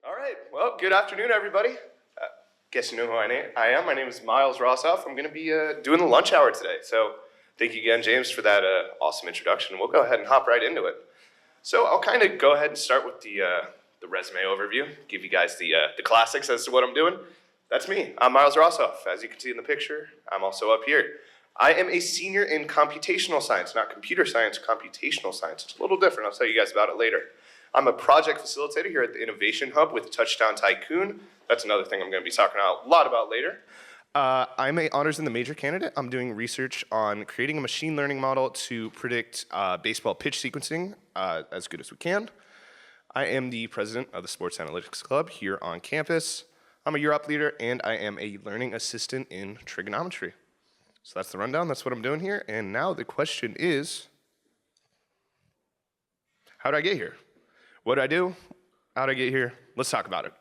All right, well, good afternoon, everybody. Guess you know who I am. My name is Miles Rosoff. I'm going to be doing the lunch hour today. So thank you again, James, for that awesome introduction. We'll go ahead and hop right into it. So I'll kind of go ahead and start with the resume overview, give you guys the classics as to what I'm doing. That's me. I'm Miles Rosoff. As you can see in the picture, I'm also up here. I am a senior in computational science, not computer science, computational science. It's a little different. I'll tell you guys about it later. I'm a project facilitator here at the Innovation Hub with Touchdown Tycoon. That's another thing I'm going to be talking a lot about later. I'm a honors in the major candidate. I'm doing research on creating a machine learning model to predict baseball pitch sequencing as good as we can. I am the president of the Sports Analytics Club here on campus. I'm a year up leader, and I am a learning assistant in trigonometry. So that's the rundown. That's what I'm doing here. And now the question is, how did I get here? What did I do? How did I get here? Let's talk about it.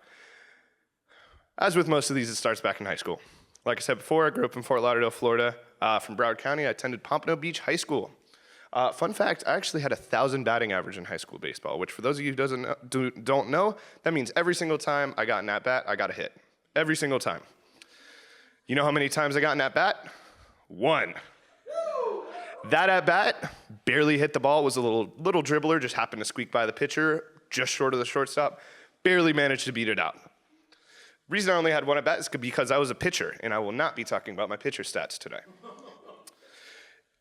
As with most of these, it starts back in high school. Like I said before, I grew up in Fort Lauderdale, Florida. From Broward County, I attended Pompano Beach High School. Fun fact, I actually had a 1,000 batting average in high school baseball, which for those of you who don't know, that means every single time I got an at-bat, I got a hit. Every single time. You know how many times I got an at-bat? 1. That at-bat barely hit the ball, was a little dribbler, just happened to squeak by the pitcher, just short of the shortstop, barely managed to beat it out. Reason I only had 1 at-bat is because I was a pitcher, and I will not be talking about my pitcher stats today.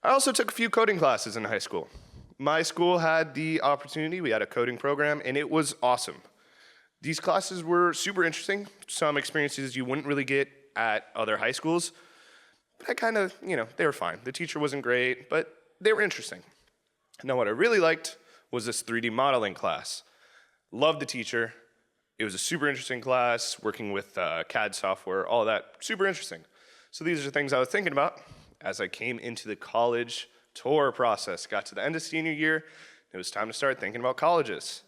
I also took a few coding classes in high school. My school had the opportunity, we had a coding program, and it was awesome. These classes were super interesting, some experiences you wouldn't really get at other high schools, but I kind of, they were fine. The teacher wasn't great, but they were interesting. Now what I really liked was this 3D modeling class. Loved the teacher. It was a super interesting class, working with CAD software, all that, super interesting. So these are the things I was thinking about as I came into the college tour process. Got to the end of senior year, it was time to start thinking about colleges.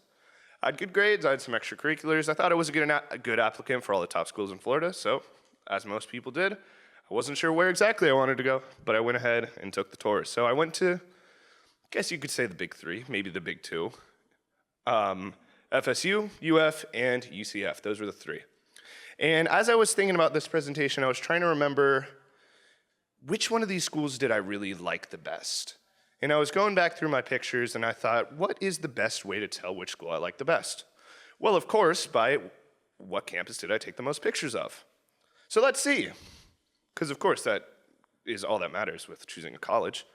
I had good grades, I had some extracurriculars. I thought I was a good applicant for all the top schools in Florida, so as most people did, I wasn't sure where exactly I wanted to go, but I went ahead and took the tours. So I went to, I guess you could say the big 3, maybe the big 2. FSU, UF, and UCF. Those were the 3. And as I was thinking about this presentation, I was trying to remember which one of these schools did I really like the best? And I was going back through my pictures and I thought, what is the best way to tell which school I like the best? Well, of course, by what campus did I take the most pictures of? So let's see. Because of course that is all that matters with choosing a college.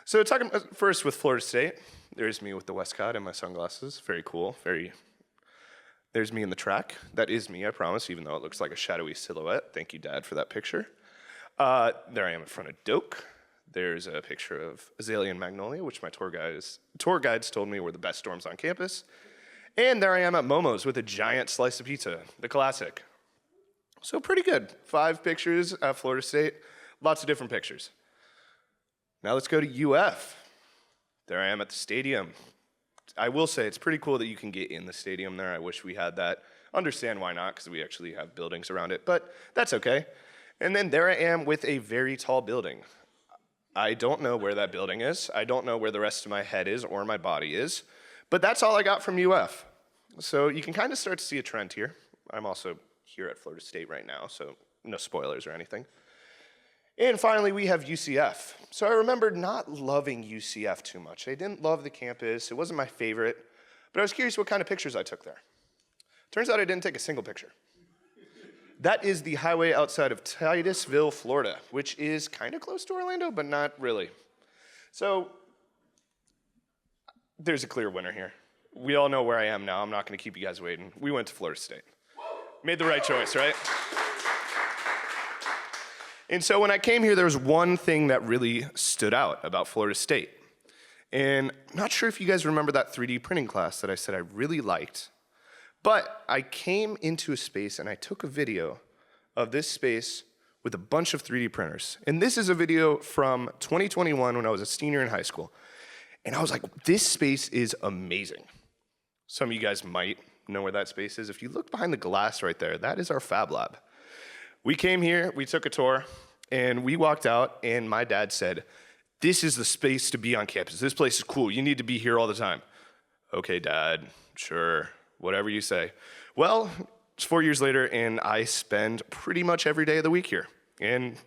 So talking first with Florida State, there's me with the Westcott and my sunglasses, very cool, there's me in the track. That is me, I promise, even though it looks like a shadowy silhouette. Thank you, Dad, for that picture. There I am in front of Doak. There's a picture of Azalea and Magnolia, which my tour guides told me were the best dorms on campus. And there I am at Momo's with a giant slice of pizza, the classic. So pretty good. 5 pictures at Florida State, lots of different pictures. Now let's go to UF. There I am at the stadium. I will say it's pretty cool that you can get in the stadium there. I wish we had that. Understand why not, because we actually have buildings around it, but that's okay. And then there I am with a very tall building. I don't know where that building is. I don't know where the rest of my head is or my body is, but that's all I got from UF. So you can kind of start to see a trend here. I'm also here at Florida State right now, so no spoilers or anything. And finally, we have UCF. So I remember not loving UCF too much. I didn't love the campus. It wasn't my favorite, but I was curious what kind of pictures I took there. Turns out I didn't take a single picture. That is the highway outside of Titusville, Florida, which is kind of close to Orlando, but not really. So there's a clear winner here. We all know where I am now. I'm not going to keep you guys waiting. We went to Florida State. Made the right choice, right? And so when I came here, there was one thing that really stood out about Florida State. And I'm not sure if you guys remember that 3D printing class that I said I really liked. But I came into a space and I took a video of this space with a bunch of 3D printers. And this is a video from 2021 when I was a senior in high school. And I was like, this space is amazing. Some of you guys might know where that space is. If you look behind the glass right there, that is our Fab Lab. We came here, we took a tour, and we walked out, and my dad said, this is the space to be on campus. This place is cool. You need to be here all the time. Okay, Dad, sure. Whatever you say. Well, it's 4 years later, and I spend pretty much every day of the week here. And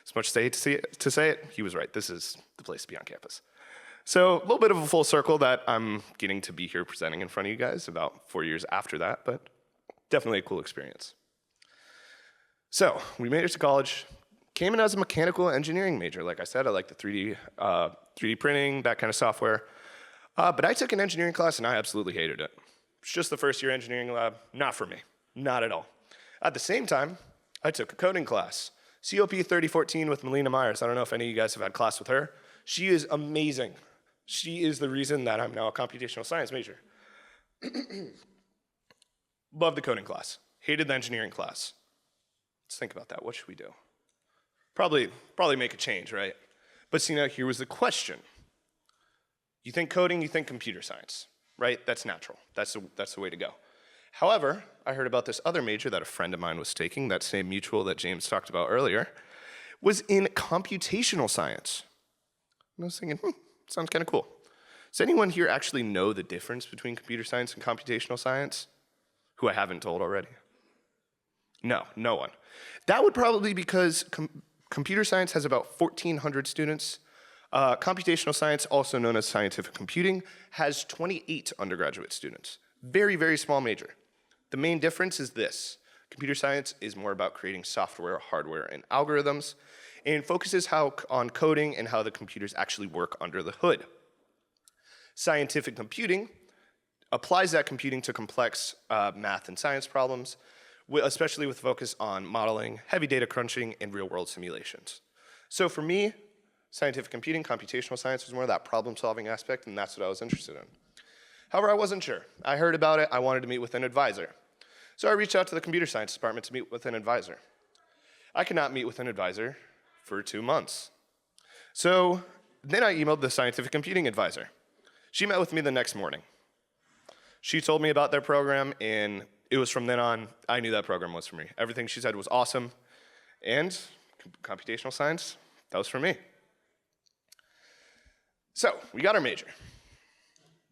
as much as I hate to say it, he was right. This is the place to be on campus. So a little bit of a full circle that I'm getting to be here presenting in front of you guys about 4 years after that, but definitely a cool experience. So we made it to college, came in as a mechanical engineering major. Like I said, I like the 3D printing, that kind of software. But I took an engineering class and I absolutely hated it. It's just the first year engineering lab, not for me, not at all. At the same time, I took a coding class, COP 3014 with Melina Myers. I don't know if any of you guys have had class with her. She is amazing. She is the reason that I'm now a computational science major. Loved the coding class, hated the engineering class. Let's think about that. What should we do? Probably make a change, right? But see, now here was the question. You think coding, you think computer science, right? That's natural. That's the way to go. However, I heard about this other major that a friend of mine was taking, that same mutual that James talked about earlier, was in computational science. And I was thinking, sounds kind of cool. Does anyone here actually know the difference between computer science and computational science? Who I haven't told already? No one. That would probably be because computer science has about 1,400 students. Computational science, also known as scientific computing, has 28 undergraduate students. Very, very small major. The main difference is this. Computer science is more about creating software, hardware, and algorithms, and focuses on coding and how the computers actually work under the hood. Scientific computing applies that computing to complex math and science problems, especially with focus on modeling, heavy data crunching, and real-world simulations. So for me, scientific computing, computational science was more of that problem-solving aspect, and that's what I was interested in. However, I wasn't sure. I heard about it. I wanted to meet with an advisor. So I reached out to the computer science department to meet with an advisor. I could not meet with an advisor for 2 months. So then I emailed the scientific computing advisor. She met with me the next morning. She told me about their program, and it was from then on, I knew that program was for me. Everything she said was awesome, and computational science, that was for me. So we got our major.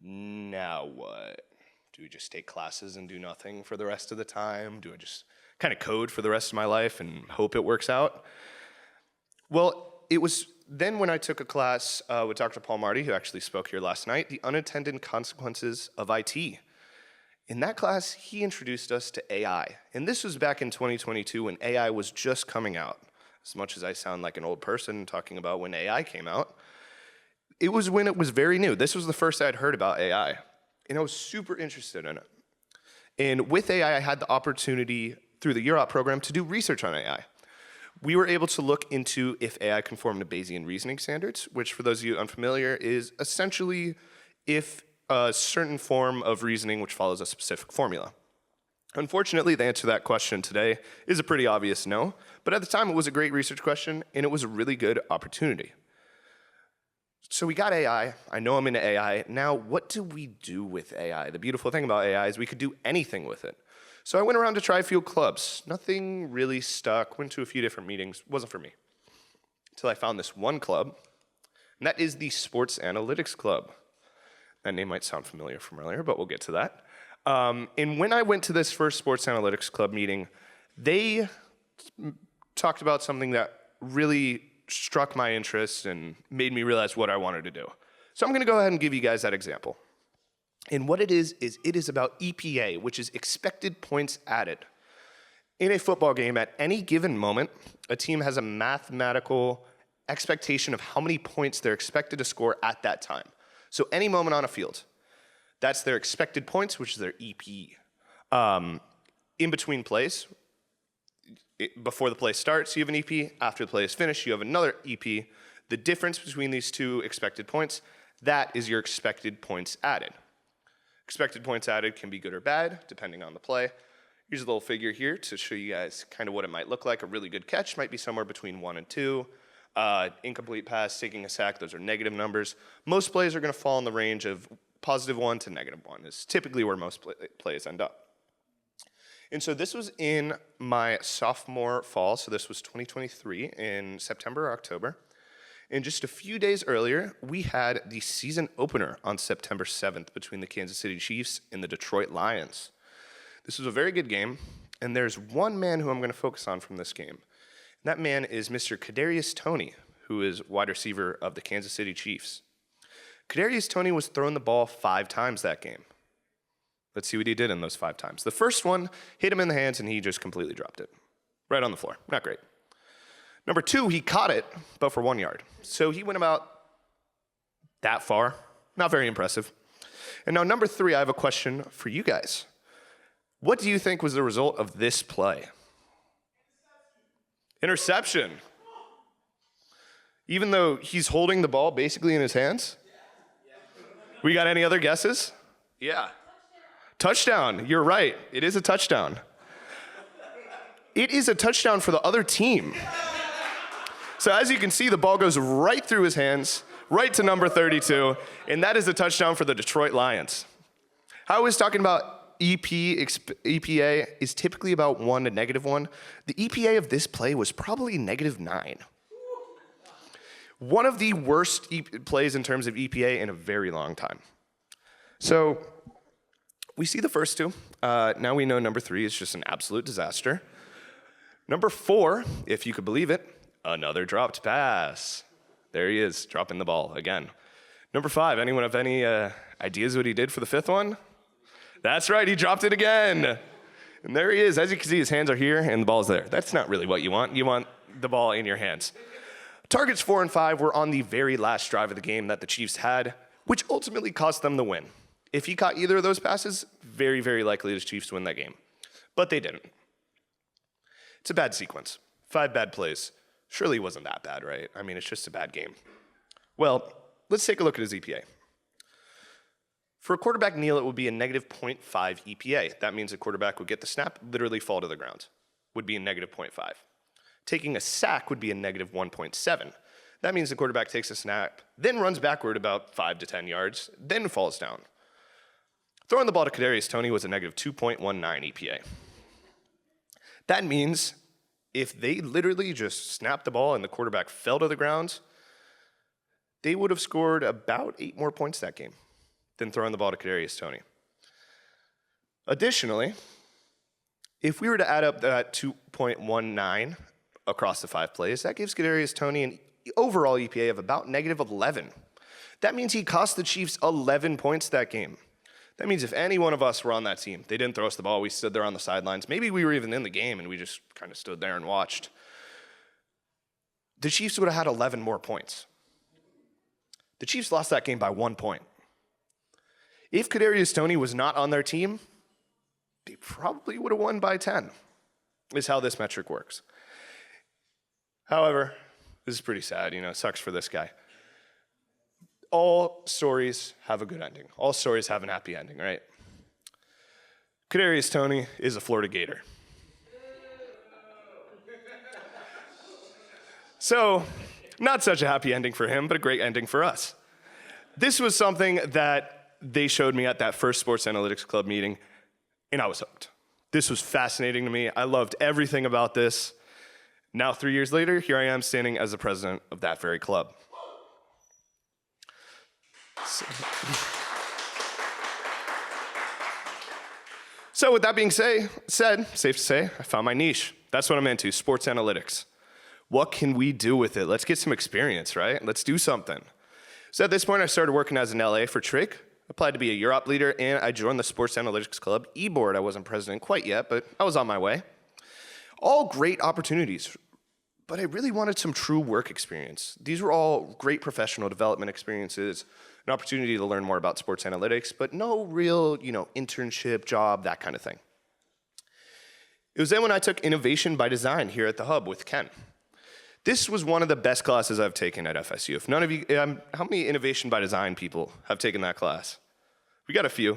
Now what? Do we just take classes and do nothing for the rest of the time? Do I just kind of code for the rest of my life and hope it works out? Well, it was then when I took a class with Dr. Paul Marty, who actually spoke here last night, The Unintended Consequences of IT. In that class, he introduced us to AI. And this was back in 2022 when AI was just coming out. As much as I sound like an old person talking about when AI came out, it was when it was very new. This was the first I'd heard about AI. And I was super interested in it. And with AI, I had the opportunity through the Year Out program to do research on AI. We were able to look into if AI conformed to Bayesian reasoning standards, which for those of you unfamiliar is essentially if a certain form of reasoning which follows a specific formula. Unfortunately, the answer to that question today is a pretty obvious no, but at the time it was a great research question and it was a really good opportunity. So we got AI, I know I'm into AI. Now, what do we do with AI? The beautiful thing about AI is we could do anything with it. So I went around to try a few clubs. Nothing really stuck, went to a few different meetings, wasn't for me. Until I found this one club, and that is the Sports Analytics Club. That name might sound familiar from earlier, but we'll get to that. And when I went to this first Sports Analytics Club meeting, they talked about something that really struck my interest and made me realize what I wanted to do. So I'm gonna go ahead and give you guys that example. And what it is it is about EPA, which is expected points added. In a football game, at any given moment, a team has a mathematical expectation of how many points they're expected to score at that time. So any moment on a field, that's their expected points, which is their EP. In between plays, before the play starts, you have an EP. After the play is finished, you have another EP. The difference between these two expected points, that is your expected points added. Expected points added can be good or bad, depending on the play. Here's a little figure here to show you guys kind of what it might look like. A really good catch might be somewhere between 1 and 2. Incomplete pass, taking a sack, those are negative numbers. Most plays are going to fall in the range of +1 to -1 is typically where most plays end up. And so this was in my sophomore fall, so this was 2023 in September or October. And just a few days earlier, we had the season opener on September 7th between the Kansas City Chiefs and the Detroit Lions. This was a very good game, and there's one man who I'm going to focus on from this game. And that man is Mr. Kadarius Toney, who is wide receiver of the Kansas City Chiefs. Kadarius Toney was throwing the ball 5 times that game. Let's see what he did in those 5 times. The first one hit him in the hands, and he just completely dropped it. Right on the floor. Not great. Number 2, he caught it, but for 1 yard. So he went about that far. Not very impressive. And now number 3, I have a question for you guys. What do you think was the result of this play? Interception. Even though he's holding the ball basically in his hands? We got any other guesses? Yeah. Touchdown. You're right. It is a touchdown. It is a touchdown for the other team. So as you can see, the ball goes right through his hands, right to number 32, and that is a touchdown for the Detroit Lions. I was talking about EPA is typically about 1 to -1. The EPA of this play was probably -9. One of the worst plays in terms of EPA in a very long time. So we see the first 2. Now we know number 3 is just an absolute disaster. Number 4, if you could believe it, another dropped pass. There he is, dropping the ball again. Number 5, anyone have any ideas what he did for the 5th one? That's right, he dropped it again. And there he is. As you can see, his hands are here and the ball's there. That's not really what you want. You want the ball in your hands. Targets 4 and 5 were on the very last drive of the game that the Chiefs had, which ultimately cost them the win. If he caught either of those passes, very, very likely the Chiefs win that game. But they didn't. It's a bad sequence. 5 bad plays. Surely it wasn't that bad, right? I mean, it's just a bad game. Well, let's take a look at his EPA. For a quarterback kneel, it would be a -0.5 EPA. That means a quarterback would get the snap, literally fall to the ground. Would be a -0.5. Taking a sack would be a -1.7. That means the quarterback takes a snap, then runs backward about 5 to 10 yards, then falls down. Throwing the ball to Kadarius Toney was a -2.19 EPA. That means if they literally just snapped the ball and the quarterback fell to the ground, they would have scored about 8 more points that game than throwing the ball to Kadarius Toney. Additionally, if we were to add up that 2.19 across the 5 plays, that gives Kadarius Toney an overall EPA of about -11. That means he cost the Chiefs 11 points that game. That means if any one of us were on that team, they didn't throw us the ball, we stood there on the sidelines, maybe we were even in the game and we just kind of stood there and watched, the Chiefs would have had 11 more points. The Chiefs lost that game by 1 point. If Kadarius Toney was not on their team, they probably would have won by 10, is how this metric works. However, this is pretty sad, it sucks for this guy. All stories have a good ending. All stories have an happy ending, right? Kadarius Toney is a Florida Gator. So, not such a happy ending for him, but a great ending for us. This was something that they showed me at that first Sports Analytics Club meeting, and I was hooked. This was fascinating to me. I loved everything about this. Now, 3 years later, here I am standing as the president of that very club. So with that being said, safe to say, I found my niche. That's what I'm into, sports analytics. What can we do with it? Let's get some experience, right? Let's do something. So at this point, I started working as an LA for Trig, applied to be a Europe leader, and I joined the Sports Analytics Club e-board. I wasn't president quite yet, but I was on my way. All great opportunities, but I really wanted some true work experience. These were all great professional development experiences, an opportunity to learn more about sports analytics, but no real, internship, job, that kind of thing. It was then when I took Innovation by Design here at the Hub with Ken. This was one of the best classes I've taken at FSU. If none of you, how many Innovation by Design people have taken that class? We got a few.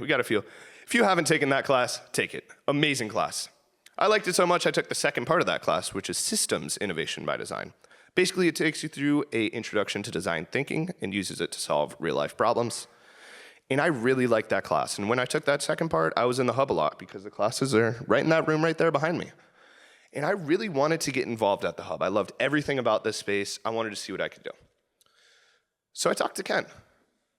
If you haven't taken that class, take it. Amazing class. I liked it so much I took the second part of that class, which is Systems Innovation by Design. Basically, it takes you through an introduction to design thinking and uses it to solve real-life problems. And I really liked that class. And when I took that second part, I was in the Hub a lot because the classes are right in that room right there behind me. And I really wanted to get involved at the Hub. I loved everything about this space. I wanted to see what I could do. So I talked to Ken.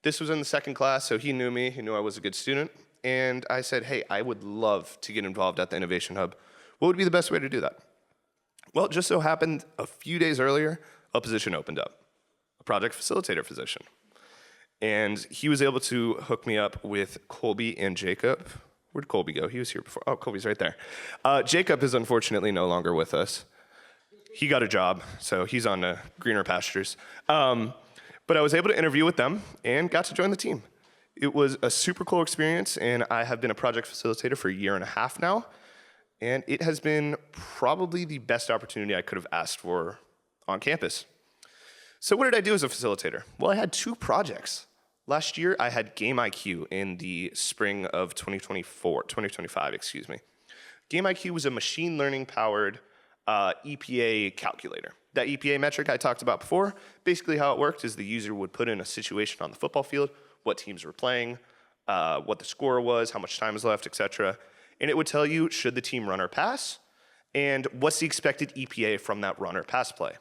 This was in the second class, so he knew me. He knew I was a good student. And I said, hey, I would love to get involved at the Innovation Hub. What would be the best way to do that? Well, it just so happened a few days earlier, a position opened up, a project facilitator position. And he was able to hook me up with Colby and Jacob. Where'd Colby go? He was here before. Oh, Colby's right there. Jacob is unfortunately no longer with us. He got a job, so he's on to greener pastures. But I was able to interview with them and got to join the team. It was a super cool experience, and I have been a project facilitator for a year and a half now, and it has been probably the best opportunity I could have asked for on campus. So what did I do as a facilitator? Well, I had 2 projects. Last year, I had Game IQ in the spring of 2025, excuse me. Game IQ was a machine learning powered EPA calculator. That EPA metric I talked about before, basically how it worked is the user would put in a situation on the football field, what teams were playing, what the score was, how much time is left, etc. And it would tell you, should the team run or pass, and what's the expected EPA from that run or pass play.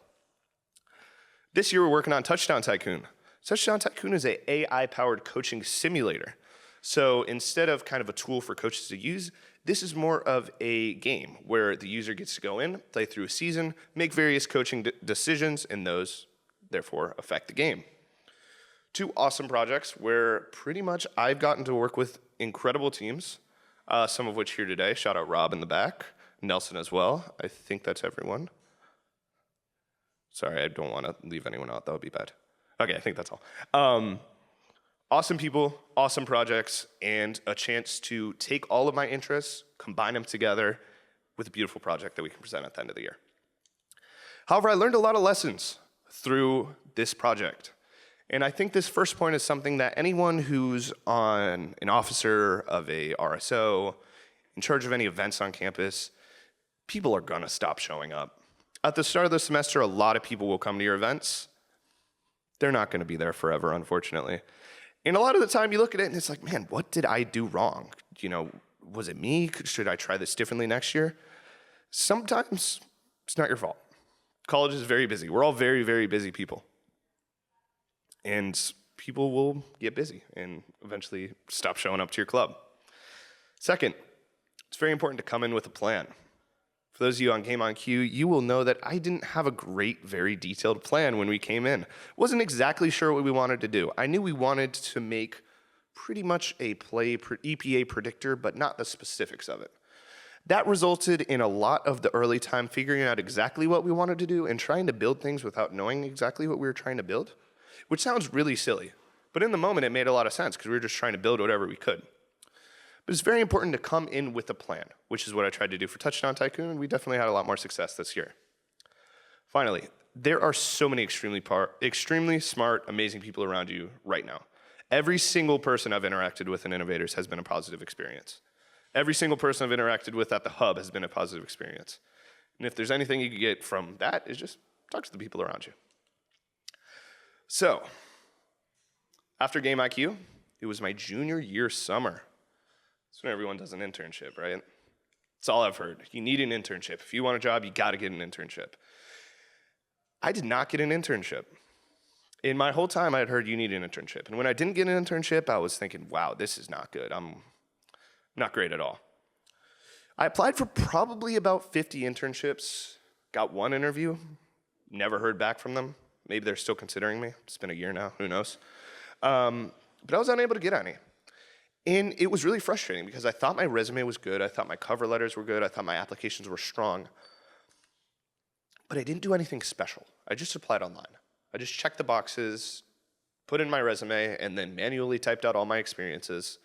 This year we're working on Touchdown Tycoon. Touchdown Tycoon is an AI-powered coaching simulator. So instead of kind of a tool for coaches to use, this is more of a game where the user gets to go in, play through a season, make various coaching decisions, and those, therefore, affect the game. 2 awesome projects where pretty much I've gotten to work with incredible teams, some of which here today. Shout out Rob in the back, Nelson as well. I think that's everyone. Sorry, I don't want to leave anyone out. That would be bad. Okay, I think that's all. Awesome people, awesome projects, and a chance to take all of my interests, combine them together with a beautiful project that we can present at the end of the year. However, I learned a lot of lessons through this project. And I think this first point is something that anyone who's on an officer of a RSO, in charge of any events on campus, people are gonna stop showing up. At the start of the semester, a lot of people will come to your events. They're not gonna be there forever, unfortunately. And a lot of the time you look at it and it's like, man, what did I do wrong? You know, was it me? Should I try this differently next year? Sometimes it's not your fault. College is very busy. We're all very, very busy people. And people will get busy and eventually stop showing up to your club. Second, it's very important to come in with a plan. For those of you on Game on Q, you will know that I didn't have a great, very detailed plan when we came in. Wasn't exactly sure what we wanted to do. I knew we wanted to make pretty much a EPA predictor, but not the specifics of it. That resulted in a lot of the early time figuring out exactly what we wanted to do and trying to build things without knowing exactly what we were trying to build, which sounds really silly. But in the moment, it made a lot of sense because we were just trying to build whatever we could. But it's very important to come in with a plan, which is what I tried to do for Touchdown Tycoon, and we definitely had a lot more success this year. Finally, there are so many extremely smart, amazing people around you right now. Every single person I've interacted with in Innovators has been a positive experience. Every single person I've interacted with at the Hub has been a positive experience. And if there's anything you can get from that, is just talk to the people around you. So, after Game IQ, it was my junior year summer. That's when everyone does an internship, right? That's all I've heard. You need an internship. If you want a job, you gotta get an internship. I did not get an internship. In my whole time, I had heard you need an internship. And when I didn't get an internship, I was thinking, wow, this is not good. I'm not great at all. I applied for probably about 50 internships, got 1 interview, never heard back from them. Maybe they're still considering me. It's been a year now, who knows? But I was unable to get any. And it was really frustrating because I thought my resume was good, I thought my cover letters were good, I thought my applications were strong. But I didn't do anything special. I just applied online. I just checked the boxes, put in my resume, and then manually typed out all my experiences.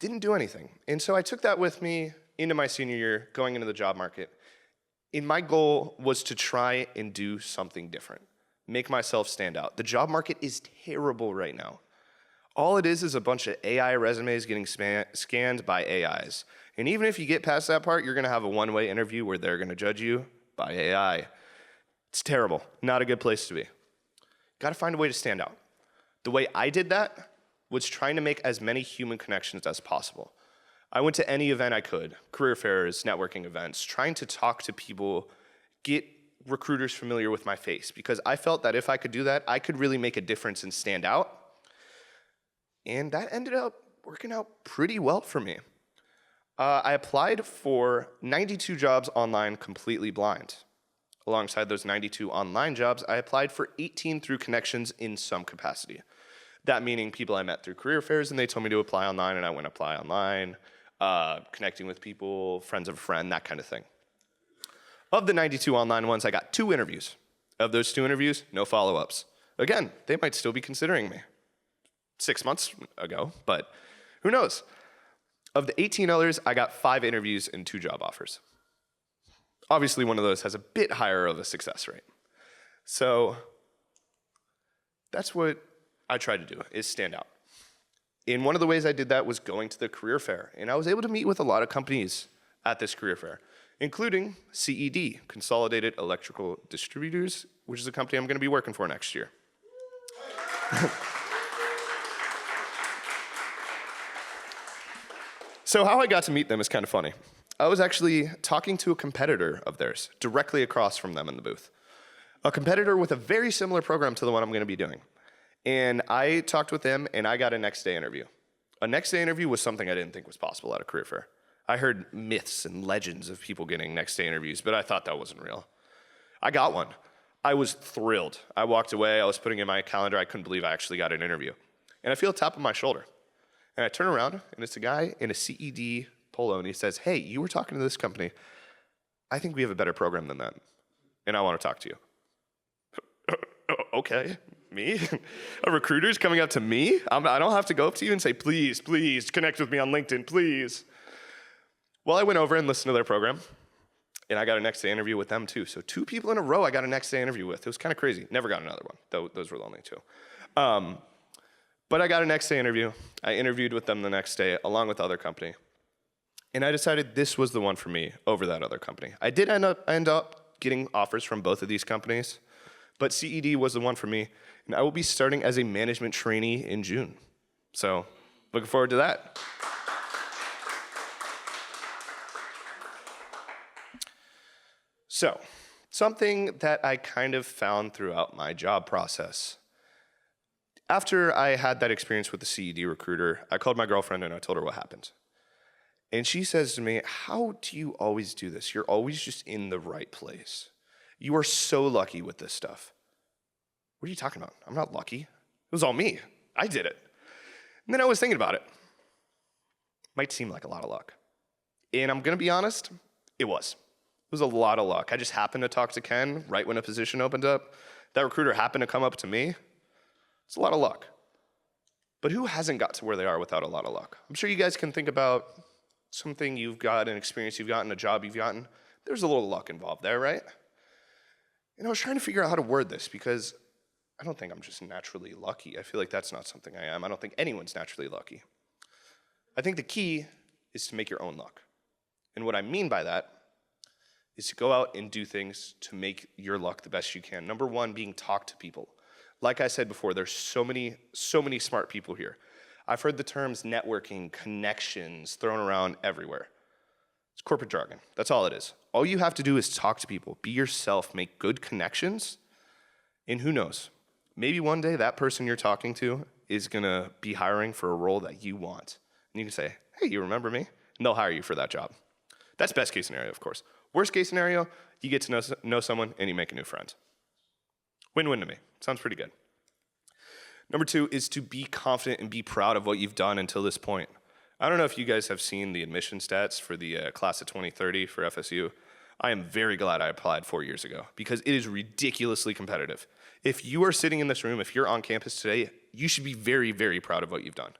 Didn't do anything. And so I took that with me into my senior year, going into the job market. And my goal was to try and do something different, make myself stand out. The job market is terrible right now. All it is a bunch of AI resumes getting scanned by AIs. And even if you get past that part, you're gonna have a one-way interview where they're gonna judge you by AI. It's terrible, not a good place to be. Gotta find a way to stand out. The way I did that was trying to make as many human connections as possible. I went to any event I could, career fairs, networking events, trying to talk to people, get recruiters familiar with my face because I felt that if I could do that, I could really make a difference and stand out. And that ended up working out pretty well for me. I applied for 92 jobs online completely blind. Alongside those 92 online jobs, I applied for 18 through connections in some capacity. That meaning people I met through career fairs and they told me to apply online and I went apply online, connecting with people, friends of a friend, that kind of thing. Of the 92 online ones, I got 2 interviews. Of those 2 interviews, no follow-ups. Again, they might still be considering me 6 months ago, but who knows? Of the 18 others, I got 5 interviews and 2 job offers. Obviously, one of those has a bit higher of a success rate. So that's what I tried to do, is stand out. And one of the ways I did that was going to the career fair. And I was able to meet with a lot of companies at this career fair, including CED, Consolidated Electrical Distributors, which is a company I'm going to be working for next year. So how I got to meet them is kind of funny. I was actually talking to a competitor of theirs, directly across from them in the booth. A competitor with a very similar program to the one I'm going to be doing. And I talked with them, and I got a next day interview. A next day interview was something I didn't think was possible at a career fair. I heard myths and legends of people getting next day interviews, but I thought that wasn't real. I got one. I was thrilled. I walked away. I was putting in my calendar. I couldn't believe I actually got an interview. And I feel a tap on my shoulder. And I turn around, and it's a guy in a CED polo, and he says, "Hey, you were talking to this company. I think we have a better program than that, and I want to talk to you." Okay, me? A recruiter's coming up to me? I don't have to go up to you and say, please, connect with me on LinkedIn, please. Well, I went over and listened to their program, and I got a next day interview with them too. So 2 people in a row I got a next day interview with. It was kind of crazy. Never got another one. Those were the only 2. But I got a next day interview. I interviewed with them the next day along with the other company. And I decided this was the one for me over that other company. I did end up getting offers from both of these companies, but CED was the one for me. And I will be starting as a management trainee in June. So looking forward to that. So something that I kind of found throughout my job process. After I had that experience with the CED recruiter, I called my girlfriend and I told her what happened. And she says to me, "How do you always do this? You're always just in the right place. You are so lucky with this stuff." What are you talking about? I'm not lucky. It was all me. I did it. And then I was thinking about it. Might seem like a lot of luck. And I'm going to be honest, it was. It was a lot of luck. I just happened to talk to Ken right when a position opened up. That recruiter happened to come up to me. It's a lot of luck. But who hasn't got to where they are without a lot of luck? I'm sure you guys can think about something you've got, an experience you've gotten, a job you've gotten. There's a little luck involved there, right? And I was trying to figure out how to word this because I don't think I'm just naturally lucky. I feel like that's not something I am. I don't think anyone's naturally lucky. I think the key is to make your own luck. And what I mean by that is to go out and do things to make your luck the best you can. Number 1, being talk to people. Like I said before, there's so many smart people here. I've heard the terms networking, connections thrown around everywhere. It's corporate jargon. That's all it is. All you have to do is talk to people, be yourself, make good connections, and who knows? Maybe one day that person you're talking to is gonna be hiring for a role that you want. And you can say, "Hey, you remember me?" And they'll hire you for that job. That's best case scenario, of course. Worst case scenario, you get to know someone and you make a new friend. Win-win to me. Sounds pretty good. Number 2 is to be confident and be proud of what you've done until this point. I don't know if you guys have seen the admission stats for the class of 2030 for FSU. I am very glad I applied 4 years ago because it is ridiculously competitive. If you are sitting in this room, if you're on campus today, you should be very, very proud of what you've done.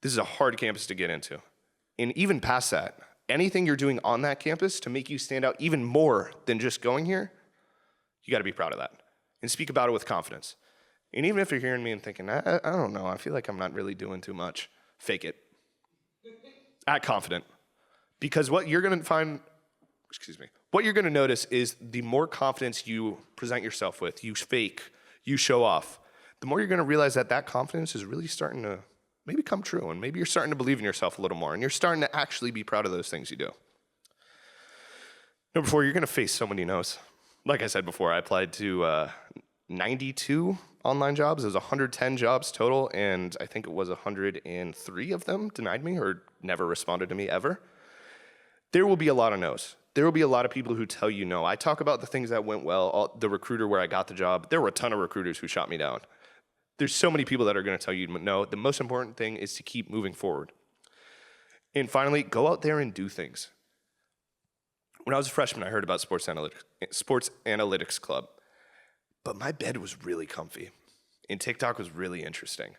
This is a hard campus to get into. And even past that, anything you're doing on that campus to make you stand out even more than just going here, you gotta be proud of that. And speak about it with confidence. And even if you're hearing me and thinking, I don't know, I feel like I'm not really doing too much, fake it. Act confident. Because what you're gonna notice is the more confidence you present yourself with, you fake, you show off, the more you're gonna realize that that confidence is really starting to maybe come true, and maybe you're starting to believe in yourself a little more, and you're starting to actually be proud of those things you do. Number 4, you're gonna face so many no's. like I said before, I applied to 92 online jobs. It was 110 jobs total, and I think it was 103 of them denied me or never responded to me ever. There will be a lot of no's. There will be a lot of people who tell you no. I talk about the things that went well, the recruiter where I got the job. There were a ton of recruiters who shot me down. There's so many people that are going to tell you no. The most important thing is to keep moving forward. And finally, go out there and do things. When I was a freshman, I heard about Sports Analytics Club, but my bed was really comfy, and TikTok was really interesting.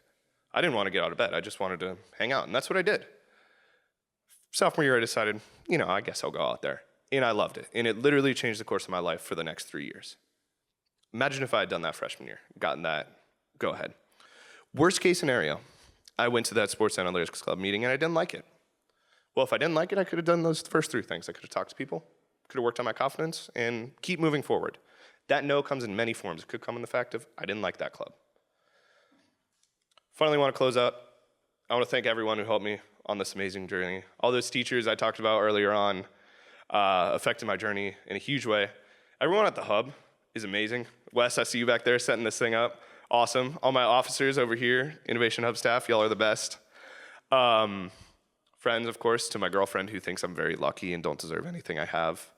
I didn't want to get out of bed. I just wanted to hang out, and that's what I did. Sophomore year, I decided, I guess I'll go out there. And I loved it. And it literally changed the course of my life for the next 3 years. Imagine if I had done that freshman year, gotten that go ahead. Worst case scenario, I went to that Sports Analytics Club meeting and I didn't like it. Well, if I didn't like it, I could have done those first 3 things. I could have talked to people, could have worked on my confidence, and keep moving forward. That no comes in many forms. It could come in the fact of, I didn't like that club. Finally, I want to close out. I want to thank everyone who helped me on this amazing journey. All those teachers I talked about earlier on affected my journey in a huge way. Everyone at the Hub is amazing. Wes, I see you back there setting this thing up. Awesome. All my officers over here, Innovation Hub staff, y'all are the best. Friends, of course, to my girlfriend who thinks I'm very lucky and don't deserve anything I have.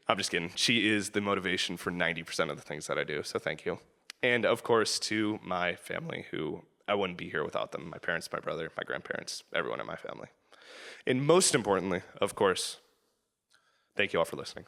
I'm just kidding. She is the motivation for 90% of the things that I do, so thank you. And of course, to my family who I wouldn't be here without them. My parents, my brother, my grandparents, everyone in my family. And most importantly, of course, thank you all for listening.